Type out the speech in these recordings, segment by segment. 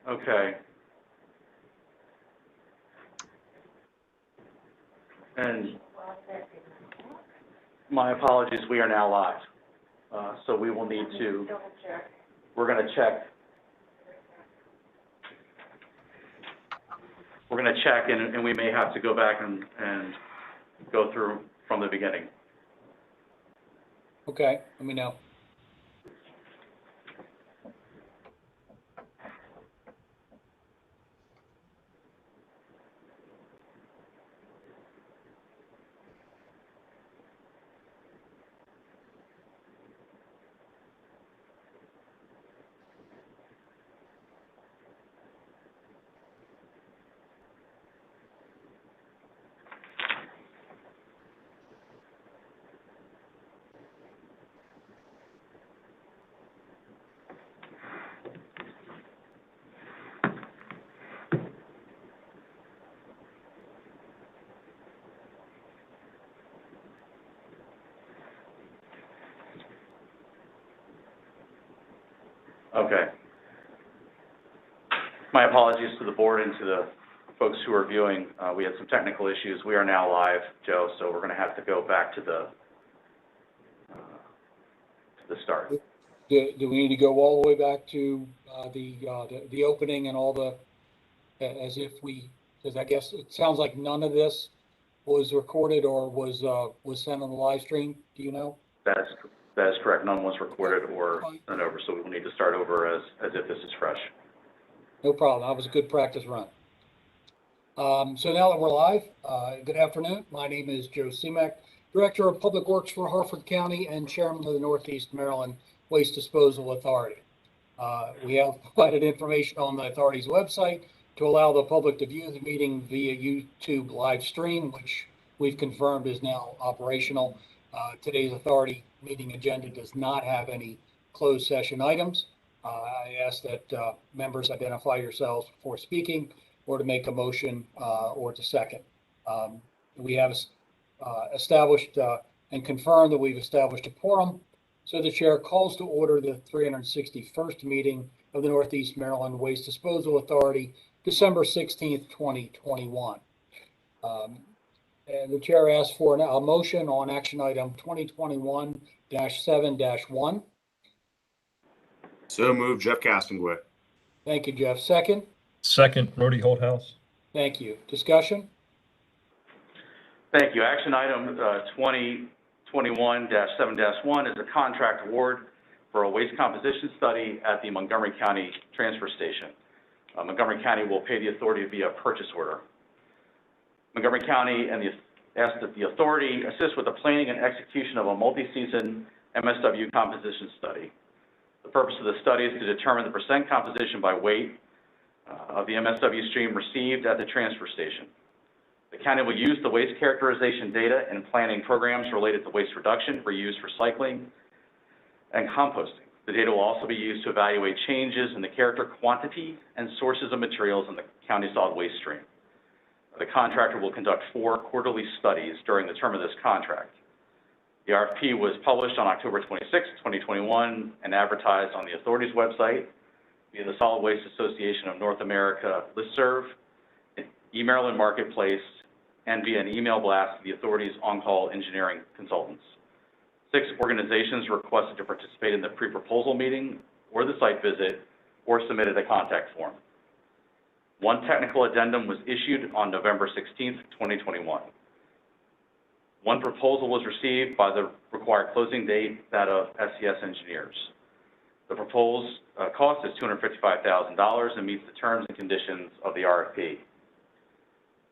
Okay. And my apologies, we are now live. So we will need to, we're going to check. We're going to check, and we may have to go back and go through from the beginning. Okay, let me know. Okay. My apologies to the board and to the folks who are viewing. We had some technical issues. We are now live, Joe, so we're going to have to go back to the start. Do we need to go all the way back to the opening and all the, as if we, because I guess it sounds like none of this was recorded or was sent on the live stream. Do you know? That is correct. None was recorded or sent over, so we will need to start over as if this is fresh. No problem. That was a good practice run. So now that we're live, good afternoon. My name is Joe Semek, Director of Public Works for Harford County and Chairman of the Northeast Maryland Waste Disposal Authority. We have provided information on the authority's website to allow the public to view the meeting via YouTube live stream, which we've confirmed is now operational. Today's authority meeting agenda does not have any closed session items. I ask that members identify yourselves before speaking or to make a motion or to second. We have established and confirmed that we've established a quorum. So the chair calls to order the 361st meeting of the Northeast Maryland Waste Disposal Authority, December 16th, 2021. And the chair asks for a motion on action item 2021-7-1. So moved, Jeff Castonguay. Thank you, Jeff. Second? Second, Rhodey Holdhouse. Thank you. Discussion? Thank you. Action item 2021-7-1 is a contract award for a waste composition study at the Montgomery County Transfer Station. Montgomery County will pay the authority via purchase order. Montgomery County asked that the authority assist with the planning and execution of a multi-season MSW composition study. The purpose of the study is to determine the percent composition by weight of the MSW stream received at the transfer station. The county will use the waste characterization data in planning programs related to waste reduction, reuse, recycling, and composting. The data will also be used to evaluate changes in the character, quantity, and sources of materials in the county solid waste stream. The contractor will conduct 4 quarterly studies during the term of this contract. The RFP was published on October 26, 2021, and advertised on the authority's website via the Solid Waste Association of North America listserv, eMaryland Marketplace, and via an email blast to the authority's on-call engineering consultants. 6 organizations requested to participate in the pre-proposal meeting or the site visit or submitted a contact form. 1 technical addendum was issued on November 16, 2021. 1 proposal was received by the required closing date, that of SCS Engineers. The proposed cost is $255,000 and meets the terms and conditions of the RFP.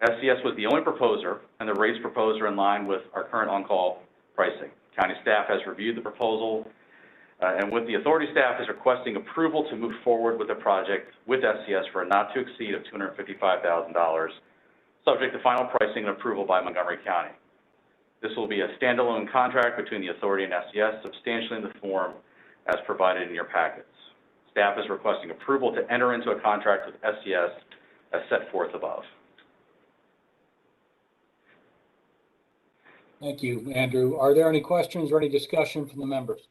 SCS was the only proposer, and the rates proposed are in line with our current on-call pricing. County staff has reviewed the proposal, and with the authority staff is requesting approval to move forward with the project with SCS for a not to exceed of $255,000, subject to final pricing and approval by Montgomery County. This will be a standalone contract between the authority and SCS, substantially in the form as provided in your packets. Staff is requesting approval to enter into a contract with SCS as set forth above. Thank you, Andrew. Are there any questions or any discussion from the members?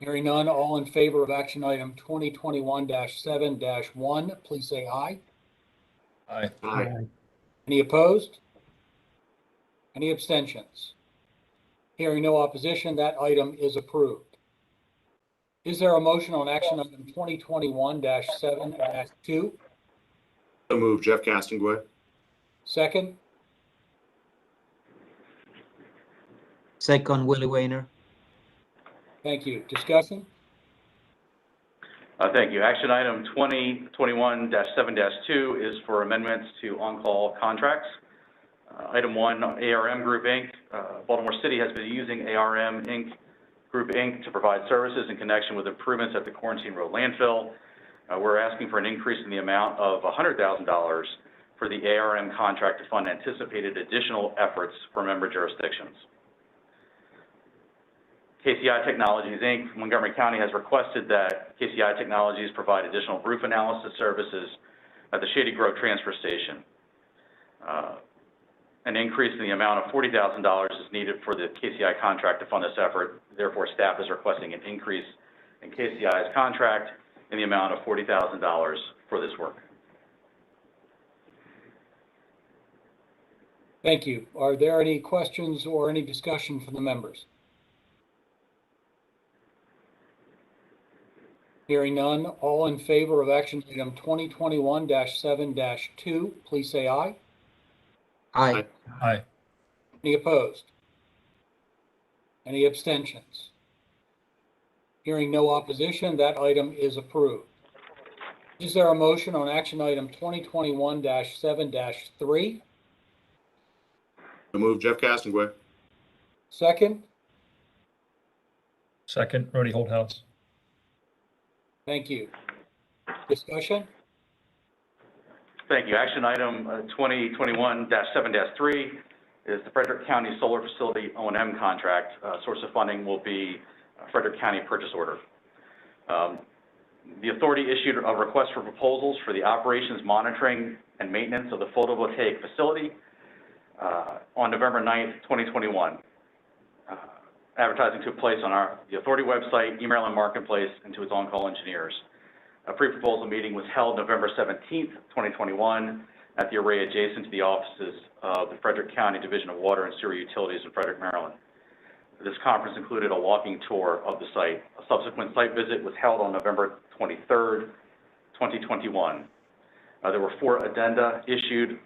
Hearing none, all in favor of action item 2021-7-1, please say aye. Aye. Aye. Any opposed? Any abstentions? Hearing no opposition, that item is approved. Is there a motion on action item 2021-7-2? So moved, Jeff Castonguay. Second, Second, Willie Weiner. thank you. Discussion? Thank you. Action item 2021-7-2 is for amendments to on-call contracts. Item 1, ARM Group, Inc. Baltimore City has been using ARM Group, Inc. to provide services in connection with improvements at the Quarantine Road landfill. We're asking for an increase in the amount of $100,000 for the ARM contract to fund anticipated additional efforts for member jurisdictions. KCI Technologies, Inc., Montgomery County has requested that KCI Technologies provide additional roof analysis services at the Shady Grove Transfer Station. An increase in the amount of $40,000 is needed for the KCI contract to fund this effort. Therefore, staff is requesting an increase in KCI's contract in the amount of $40,000 for this work. Thank you. Are there any questions or any discussion from the members? Hearing none, all in favor of action item 2021-7-2, please say aye. Aye. Aye. Any opposed? Any abstentions? Hearing no opposition, that item is approved. Is there a motion on action item 2021-7-3? So moved, Jeff Castonguay. Second, Second, Rhodey Holdhouse. thank you. Discussion? Thank you. Action item 2021-7-3 is the Frederick County Solar Facility O&M contract. Source of funding will be Frederick County purchase order. The authority issued a request for proposals for the operations, monitoring, and maintenance of the photovoltaic facility on November 9th, 2021. Advertising took place on the authority website, email and marketplace, and to its on-call engineers. A pre-proposal meeting was held November 17th, 2021 at the array adjacent to the offices of the Frederick County Division of Water and Sewer Utilities in Frederick, Maryland. This conference included a walking tour of the site. A subsequent site visit was held on November 23rd, 2021. There were 4 addenda issued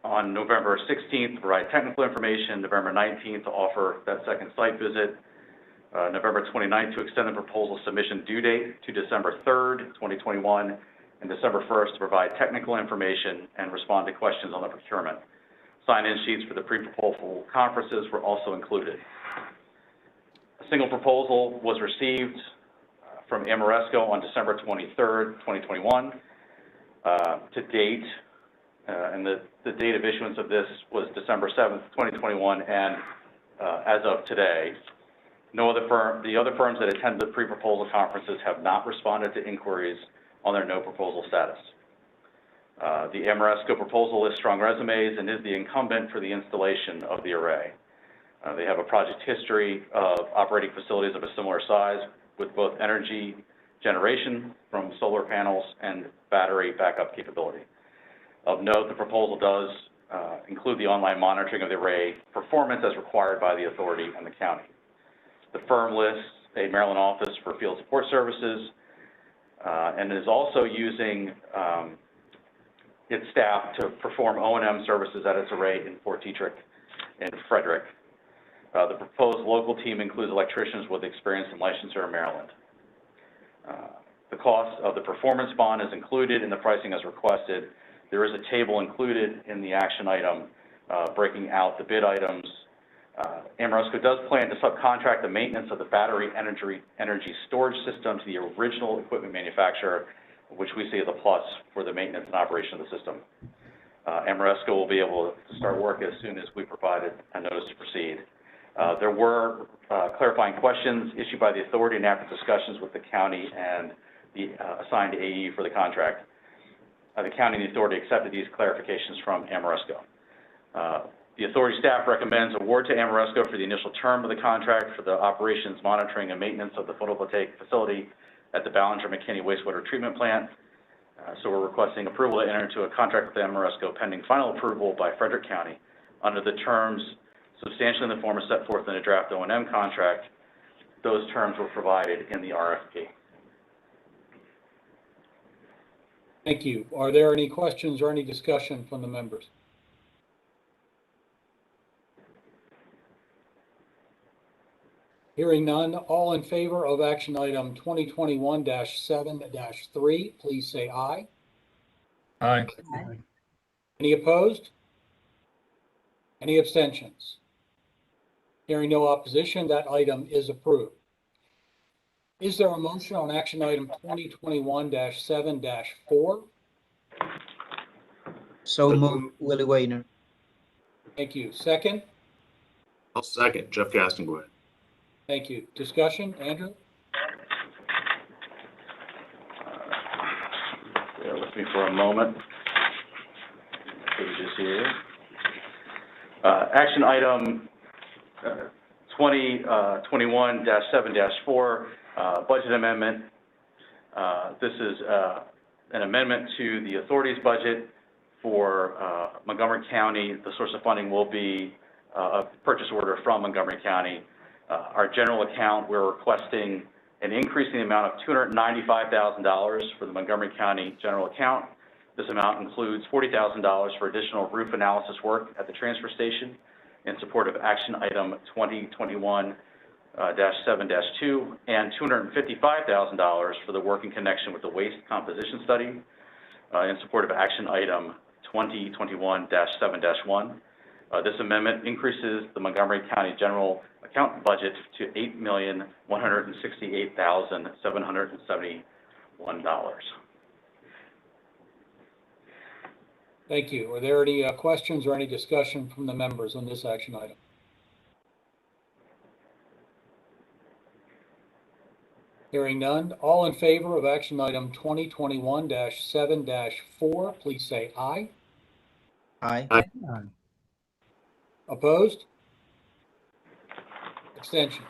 on November 16th to provide technical information, November 19th to offer that second site visit, November 29th to extend the proposal submission due date to December 3rd, 2021, and December 1st to provide technical information and respond to questions on the procurement. Sign-in sheets for the pre-proposal conferences were also included. A single proposal was received from Ameresco on December 23rd, 2021. To date, and the date of issuance of this was December 7th, 2021, and as of today, the other firms that attend the pre-proposal conferences have not responded to inquiries on their no proposal status. The Ameresco proposal lists strong resumes and is the incumbent for the installation of the array. They have a project history of operating facilities of a similar size with both energy generation from solar panels and battery backup capability. Of note, the proposal does include the online monitoring of the array performance as required by the authority and the county. The firm lists a Maryland office for field support services and is also using its staff to perform O&M services at its array in Fort Detrick and Frederick. The proposed local team includes electricians with experience in licensure in Maryland. The cost of the performance bond is included in the pricing as requested. There is a table included in the action item breaking out the bid items. Ameresco does plan to subcontract the maintenance of the battery energy storage system to the original equipment manufacturer, which we see as a plus for the maintenance and operation of the system. Ameresco will be able to start work as soon as we provided a notice to proceed. There were clarifying questions issued by the authority and after discussions with the county and the assigned AE for the contract. The county and the authority accepted these clarifications from Ameresco. The authority staff recommends award to Ameresco for the initial term of the contract for the operations, monitoring, and maintenance of the photovoltaic facility at the Ballinger McKinney wastewater treatment plant. So we're requesting approval to enter into a contract with Ameresco pending final approval by Frederick County under the terms substantially in the form of set forth in the draft O&M contract. Those terms were provided in the RFP. Thank you. Are there any questions or any discussion from the members? Hearing none, all in favor of action item 2021-7-3, please say aye. Aye. Any opposed? Any abstentions? Hearing no opposition, that item is approved. Is there a motion on action item 2021-7-4? So moved, Willie Weiner. Thank you. Second? I'll second. Jeff Castlewood. Thank you. Discussion, Andrew? Bear with me for a moment. Pages here. Action item 2021-7-4, budget amendment. This is an amendment to the authority's budget for Montgomery County. The source of funding will be a purchase order from Montgomery County. Our general account, we're requesting an increase in the amount of $295,000 for the Montgomery County general account. This amount includes $40,000 for additional roof analysis work at the transfer station in support of action item 2021-7-2 and $255,000 for the work in connection with the waste composition study in support of action item 2021-7-1. This amendment increases the Montgomery County general account budget to $8,168,771. Thank you. Are there any questions or any discussion from the members on this action item? Hearing none, all in favor of action item 2021-7-4, please say aye. Aye. Opposed? Abstentions?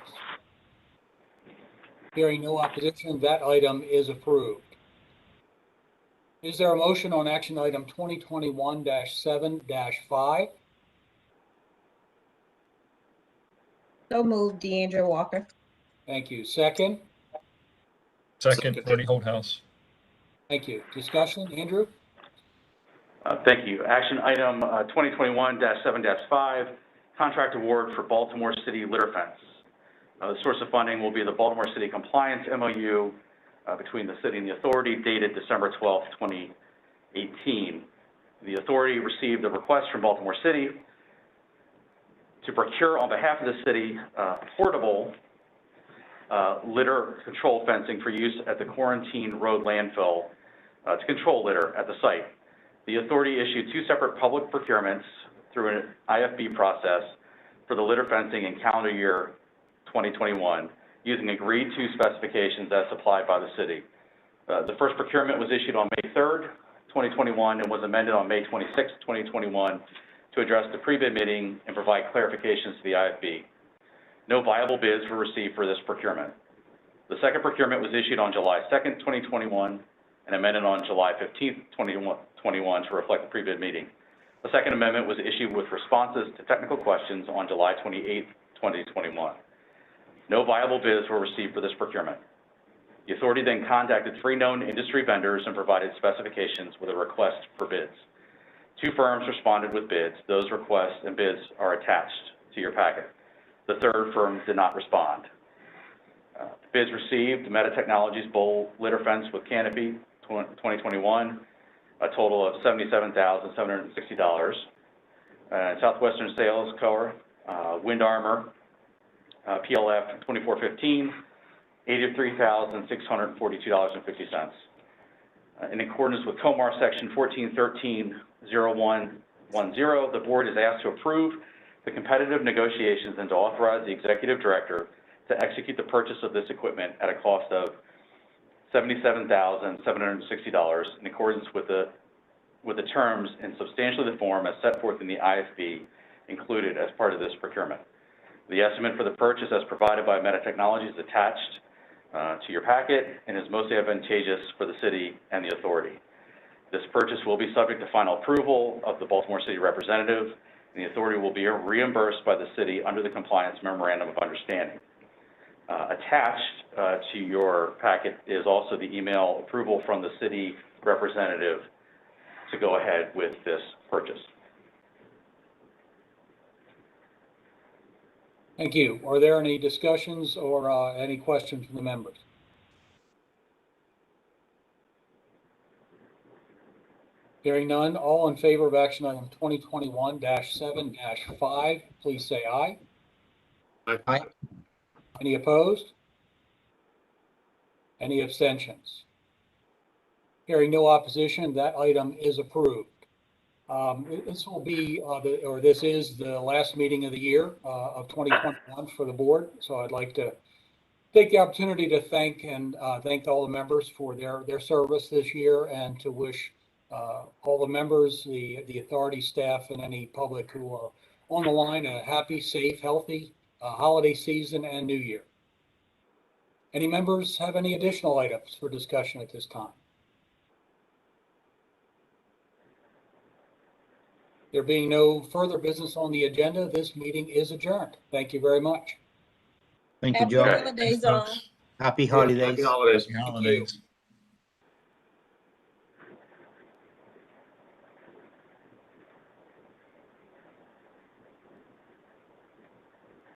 Hearing no opposition, that item is approved. Is there a motion on action item 2021-7-5? So moved, Deandra Walker. Thank you. Second? Second, Bernie Holdhouse. Thank you. Discussion, Andrew? Thank you. Action item 2021-7-5, contract award for Baltimore City litter fence. The source of funding will be the Baltimore City Compliance MOU between the city and the authority dated December 12, 2018. The authority received a request from Baltimore City to procure on behalf of the city portable litter control fencing for use at the Quarantine Road landfill to control litter at the site. The authority issued two separate public procurements through an IFB process for the litter fencing in calendar year 2021, using agreed-to specifications as supplied by the city. The first procurement was issued on May 3rd, 2021, and was amended on May 26th, 2021, to address the pre-bid meeting and provide clarifications to the IFB. No viable bids were received for this procurement. The second procurement was issued on July 2nd, 2021, and amended on July 15th, 2021, to reflect the pre-bid meeting. The second amendment was issued with responses to technical questions on July 28th, 2021. No viable bids were received for this procurement. The authority then contacted 3 known industry vendors and provided specifications with a request for bids. 2 firms responded with bids. Those requests and bids are attached to your packet. The third firm did not respond. Bids received: Meta Technologies Bowl Litter Fence with Canopy, 2021, a total of $77,760. Southwestern Sales Co. Wind Armor, PLF 2415, $83,642.50. In accordance with Comar Section 1413-0110, the board is asked to approve the competitive negotiations and to authorize the executive director to execute the purchase of this equipment at a cost of $77,760 in accordance with the terms in substantially the form as set forth in the IFB included as part of this procurement. The estimate for the purchase as provided by Meta Technologies is attached to your packet and is most advantageous for the city and the authority. This purchase will be subject to final approval of the Baltimore City representative, and the authority will be reimbursed by the city under the compliance memorandum of understanding. Attached to your packet is also the email approval from the city representative to go ahead with this purchase. Thank you. Are there any discussions or any questions from the members? Hearing none, all in favor of action item 2021-7-5, please say aye. Aye. Any opposed? Any abstentions? Hearing no opposition, that item is approved. This will be, this is the last meeting of the year of 2021 for the board. So I'd like to take the opportunity to thank all the members for their service this year, and to wish all the members, the authority staff, and any public who are on the line a happy, safe, healthy holiday season and new year. Any members have any additional items for discussion at this time? There being no further business on the agenda, this meeting is adjourned. Thank you very much. Thank you, Happy Joe. holidays all. Folks, Happy Happy holidays. holidays. happy holidays.